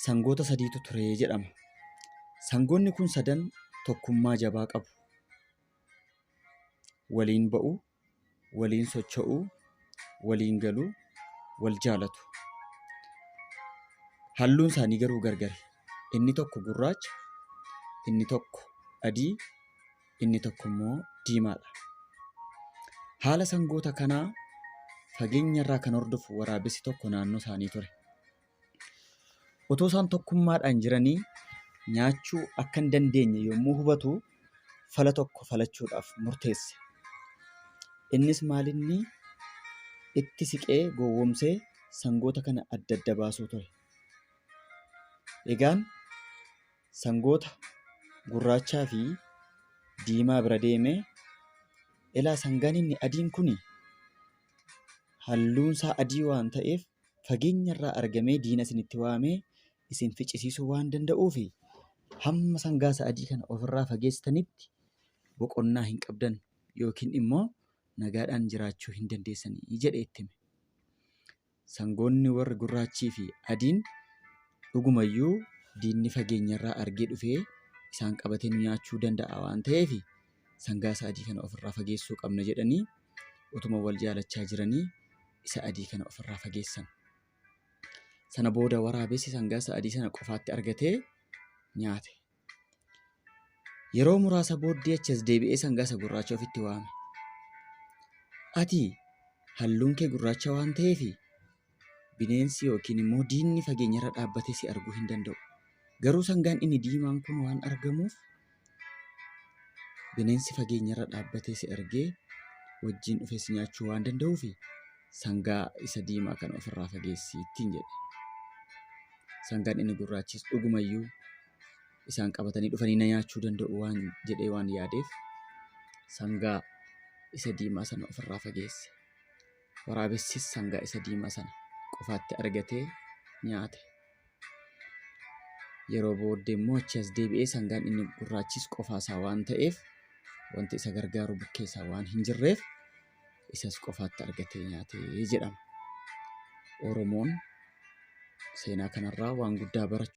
sangoota sadiitu ture jedhama. Sangoonni kun sadan tokkummaa jabaa qabu. Waliin ba'uu, waliin socho'uu, waliin galuu, wal jaalatu. Halluun isaanii garuu gargari. Inni tokko gurraacha, inni tokko adii, inni tokko immoo diimaadha. Haala sangoota kanaa fageenya irraa kan hordofu waraabessi tokko naannoo isaanii ture. Otoo isaan tokkummaadhaan jiranii nyaachuu akka hin dandeenye yommuu hubatu fala tokko falachuudhaaf murteesse. Innis maalinni itti siqee gowwoomsee sangoota kana adda adda baasuu ture. Egaan sangoota gurraachaa fi diimaa bira deemee ilaa sangaan inni adiin kuni halluun isaa adii waan ta'eef fageenya irraa argamee diina isinitti waamee isin ficcisiisuu waan danda'uufi hamma sangaa isa adii kana ofirraa fageessitanitti boqonnaa hin qabdan yookiin immoo nagaadhaan jiraachuu hin dandeessanii jedhee itti hime. Sangoonni warri gurraachii fi adiin dhugumayyuu diinni fageenya irraa argee dhufee isaan qabatee nu nyaachuu danda'a waan ta'eef sangaa isa adii kana ofirraa fageessuu qabna jedhanii utuma wal jaalachaa jiranii isa adii kana ofirraa fageessan. Sana booda waraabessi sangaa isa adii sana qofaatti argatee nyaate. Yeroo muraasa booddee achas deebi'ee sangaa isa gurraacha ofitti waame. Ati halluun kee gurraacha waan ta'eef bineensi yookiin immoo diinni fageenya irra dhaabbatee si arguu hin danda'u. Garuu sangaan inni diimaan kun waan argamuuf bineensi fageenya irra dhaabbatee si argee wajjin dhufee si nyaachuu waan danda'uuf sangaa isa diimaa kana ofirraa fageessii ittiin jedhe. Sangaan inni gurraachis dhugumayyuu isaan qabatanii dhufanii na nyaachuu danda'u waan jedhee waan yaadeef sangaa isa diimaa sana ofirraa fageesse. Waraabessis sangaa isa diimaa sana qofaatti argatee nyaate. Yeroo booddee immoo achas deebi'ee sangaan inni gurraachis qofaasaa waan ta'eef wanti isa gargaaru bukkeessaa waan hin jirreef isas qofaatti argatee nyaatee jedhama. Oromoon seenaa kanarraa waan guddaa barachuu